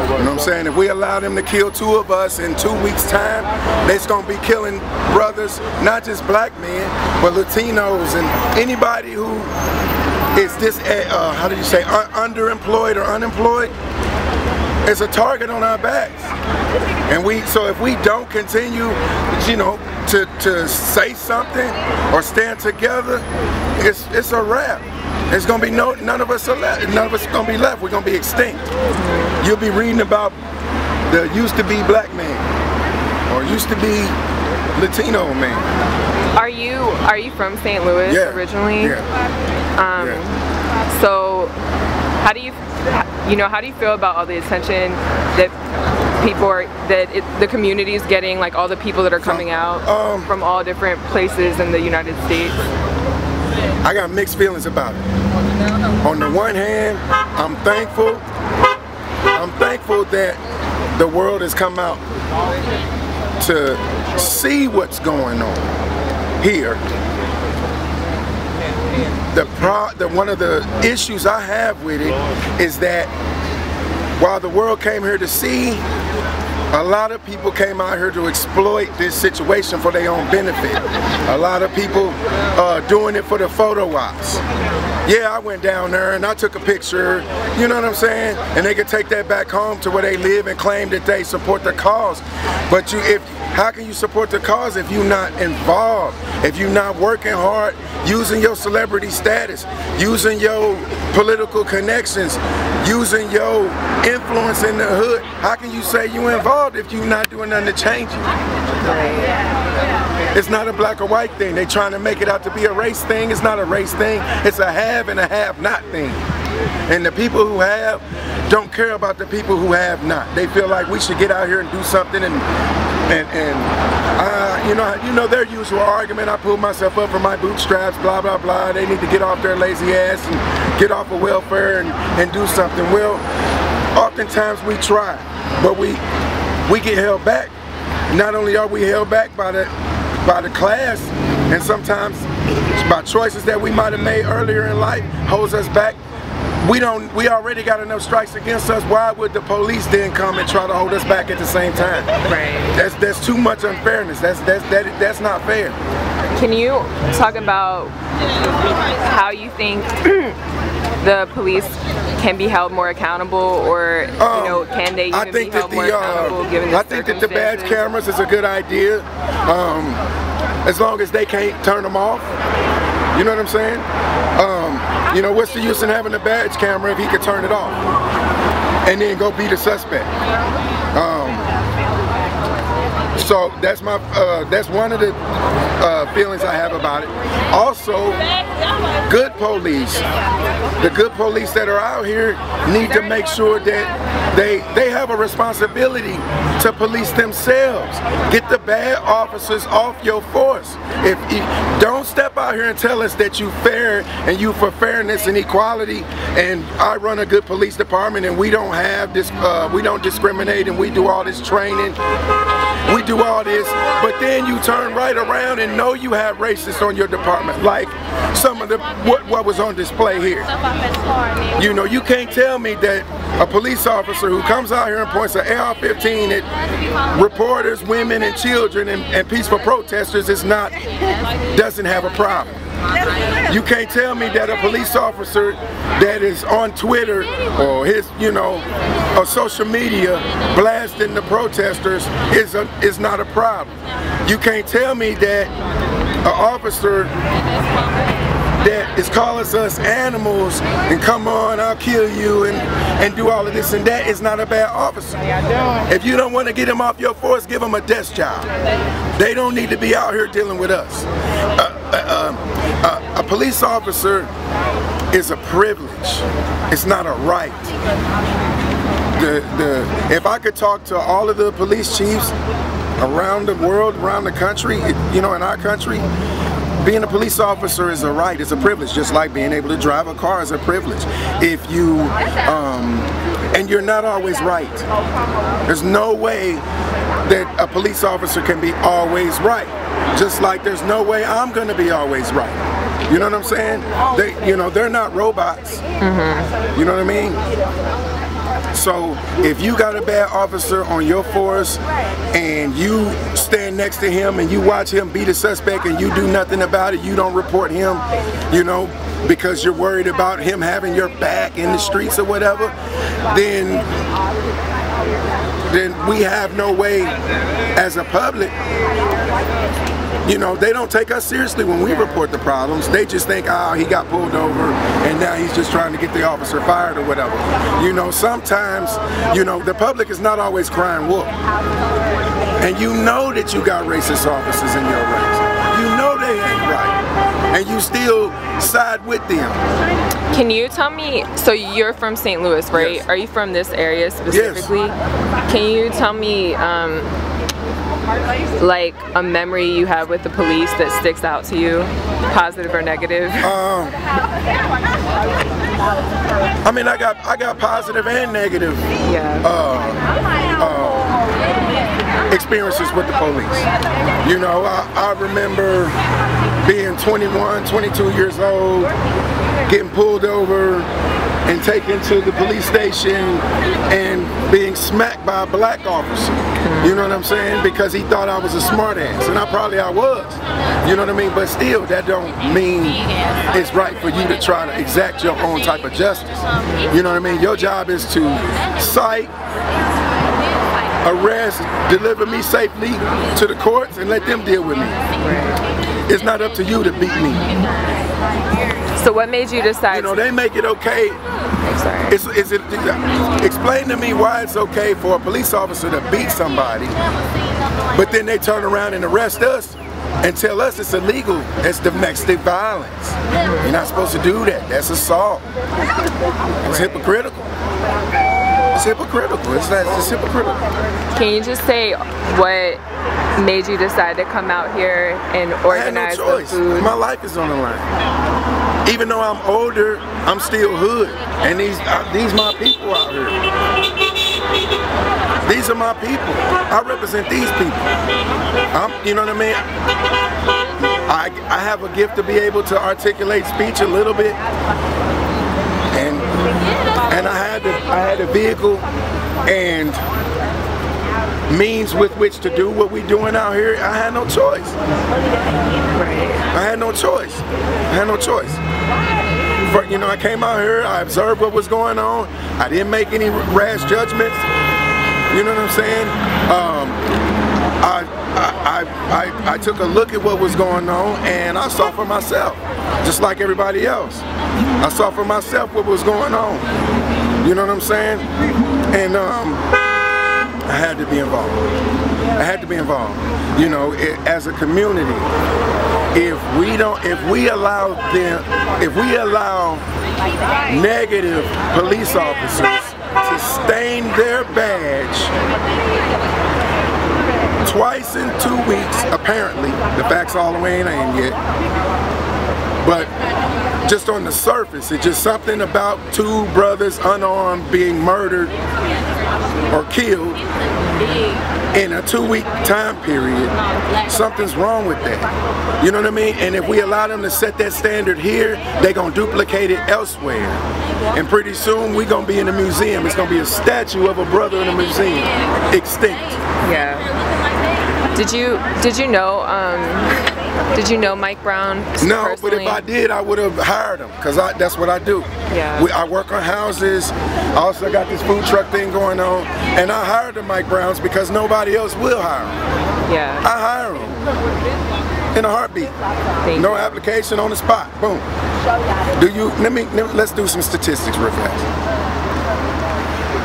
what I'm saying? If we allow them to kill 2 of us in 2 weeks' time, they're going to be killing brothers, not just black men, but Latinos and anybody who is this, how do you say, underemployed or unemployed. It's a target on our backs. And so if we don't continue, you know, to say something or stand together, it's a wrap. There's gonna be none of us are left. None of us are gonna be left. We're gonna be extinct. You'll be reading about the used to be black man or used to be Latino man. Are you from St. Louis originally? Yeah. So how do you feel about all the attention that the community is getting, like all the people that are coming out from all different places in the United States? I got mixed feelings about it. On the one hand, I'm thankful that the world has come out to see what's going on here. One of the issues I have with it is that while the world came here to see, a lot of people came out here to exploit this situation for their own benefit. A lot of people doing it for the photo ops. Yeah, I went down there and I took a picture, you know what I'm saying? And they could take that back home to where they live and claim that they support the cause. But how can you support the cause if you're not involved? If you're not working hard, using your celebrity status, using your political connections, using your influence in the hood? How can you say you're involved if you're not doing nothing to change it? It's not a black or white thing. They're trying to make it out to be a race thing. It's not a race thing. It's a have and a have not thing. And the people who have don't care about the people who have not. They feel like we should get out here and do something and you know their usual argument, I pulled myself up from my bootstraps, blah, blah, blah. They need to get off their lazy ass and get off of welfare and do something. Well, oftentimes we try, but we get held back. Not only are we held back by the class, and sometimes by choices that we might have made earlier in life holds us back. We already got enough strikes against us. Why would the police then come and try to hold us back at the same time? Right. That's too much unfairness. That's not fair. Can you talk about how you think the police can be held more accountable, or can they even be held more accountable given the I think that the badge cameras is a good idea, as long as they can't turn them off. You know what I'm saying? You know, what's the use in having a badge camera if he could turn it off and then go beat a suspect? So that's one of the feelings I have about it. Also, good police, the good police that are out here need to make sure that they have a responsibility to police themselves. Get the bad officers off your force. If don't step out here and tell us that you fair and you for fairness and equality, and I run a good police department and we don't have this, we don't discriminate and we do all this training. We do all this, but then you turn right around and know you have racists on your department, like some of what was on display here. You know, you can't tell me that a police officer who comes out here and points an AR-15 at reporters, women, and children and peaceful protesters doesn't have a problem. You can't tell me that a police officer that is on Twitter or or social media blasting the protesters is not a problem. You can't tell me that an officer that is calling us animals and come on, I'll kill you and do all of this and that is not a bad officer. If you don't want to get him off your force, give him a desk job. They don't need to be out here dealing with us. A police officer is a privilege. It's not a right. If I could talk to all of the police chiefs around the world, around the country, in our country, being a police officer is a right, it's a privilege, just like being able to drive a car is a privilege. If you, and you're not always right. There's no way that a police officer can be always right. Just like there's no way I'm gonna be always right. You know what I'm saying? They're not robots. You know what I mean? So if you got a bad officer on your force and you stand next to him and you watch him beat a suspect and you do nothing about it, you don't report him, you know, because you're worried about him having your back in the streets or whatever, then we have no way as a public. You know, they don't take us seriously when we report the problems. They just think, oh, he got pulled over and now he's just trying to get the officer fired or whatever. You know, sometimes, you know, the public is not always crying wolf. And you know that you got racist officers in your ranks. You know they ain't right. And you still side with them. Can you tell me, so you're from St. Louis, right? Yes. Are you from this area specifically? Yes. Can you tell me, like a memory you have with the police that sticks out to you, positive or negative? I mean, I got positive and negative experiences with the police. You know, I remember being 21, 22 years old, getting pulled over and taken to the police station and being smacked by a black officer. You know what I'm saying? Because he thought I was a smart ass, and I was. You know what I mean? But still, that don't mean it's right for you to try to exact your own type of justice. You know what I mean? Your job is to cite, arrest, deliver me safely to the courts, and let them deal with me. It's not up to you to beat me. So what made you decide? You know, they make it okay. Explain to me why it's okay for a police officer to beat somebody, but then they turn around and arrest us and tell us it's illegal. It's domestic violence. You're not supposed to do that. That's assault. It's hypocritical. It's hypocritical. It's hypocritical. Can you just say what made you decide to come out here and organize I had no choice. the food? My life is on the line. Even though I'm older, I'm still hood. And these my people out here. These are my people. I represent these people. You know what I mean? I have a gift to be able to articulate speech a little bit. And I had a vehicle and means with which to do what we're doing out here. I had no choice. I had no choice. I had no choice. You know, I came out here, I observed what was going on. I didn't make any rash judgments. You know what I'm saying? I took a look at what was going on and I saw for myself, just like everybody else. I saw for myself what was going on. You know what I'm saying? And I had to be involved. I had to be involved. You know, as a community, if we allow negative police officers to stain their badge twice in 2 weeks, apparently, the facts all the way ain't in yet, but just on the surface, it's just something about two brothers unarmed being murdered or killed in a 2-week time period. Something's wrong with that. You know what I mean? And if we allow them to set that standard here, they're going to duplicate it elsewhere. And pretty soon we're going to be in a museum. It's going to be a statue of a brother in a museum, extinct. Yeah. Did you know Mike Brown personally? No, but if I did, I would have hired him, because that's what I do. Yeah. I work on houses. I also got this food truck thing going on, and I hired the Mike Browns because nobody else will hire him. Yeah. I hire him in a heartbeat. No application, on the spot. Boom. Let's do some statistics real fast.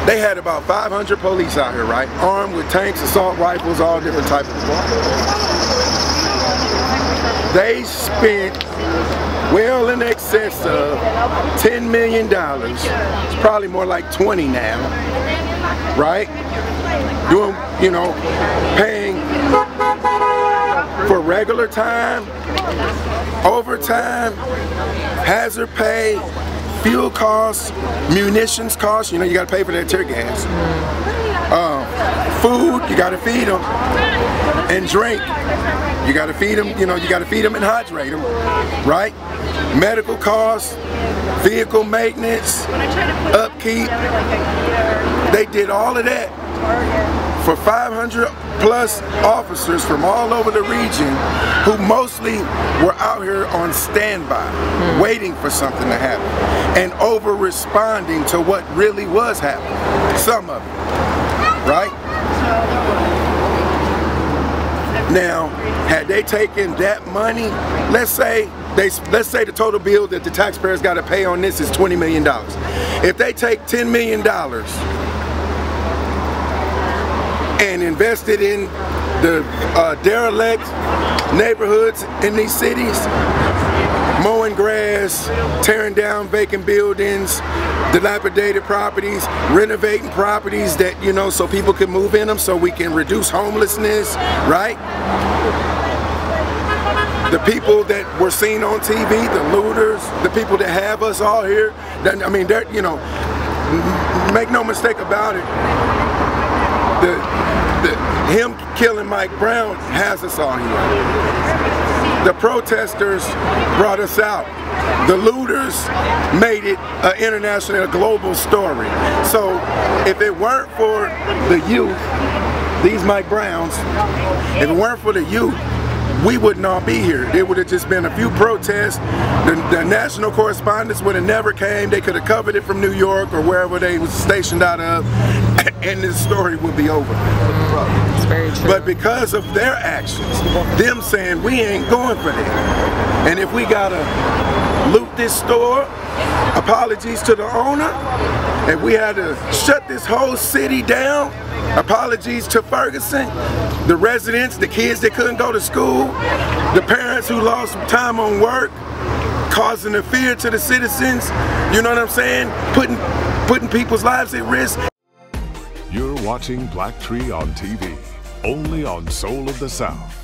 They had about 500 police out here, right? Armed with tanks, assault rifles, all different types of stuff. They spent well in excess of $10 million. It's probably more like 20 now, right? Doing, you know, paying for regular time, overtime, hazard pay, fuel costs, munitions costs. You know, you got to pay for that tear gas. Food, you got to feed them, and drink. You got to feed them. You know, you got to feed them and hydrate them, right? Medical costs, vehicle maintenance, upkeep, They did all of that for 500 plus officers from all over the region who mostly were out here on standby, waiting for something to happen and over responding to what really was happening. Some of it, right? Now, had they taken that money, let's say the total bill that the taxpayers got to pay on this is $20 million. If they take $10 million and invest it in the derelict neighborhoods in these cities, mowing grass, tearing down vacant buildings, dilapidated properties, renovating properties that, you know, so people can move in them, so we can reduce homelessness, right? The people that were seen on TV, the looters, the people that have us all here, I mean, they're, you know, make no mistake about it, him killing Mike Brown has us all here. The protesters brought us out. The looters made it an international, global story. So if it weren't for the youth, these Mike Browns, if it weren't for the youth, we wouldn't all be here. It would have just been a few protests. The national correspondents would have never came. They could have covered it from New York or wherever they was stationed out of, and this story would be over. It's very true. But because of their actions, them saying we ain't going for that, and if we gotta loot this store, apologies to the owner, if we had to shut this whole city down, apologies to Ferguson, the residents, the kids that couldn't go to school, the parents who lost some time on work, causing a fear to the citizens, you know what I'm saying? Putting people's lives at risk. You're watching BLACKTREE on TV, only on Soul of the South.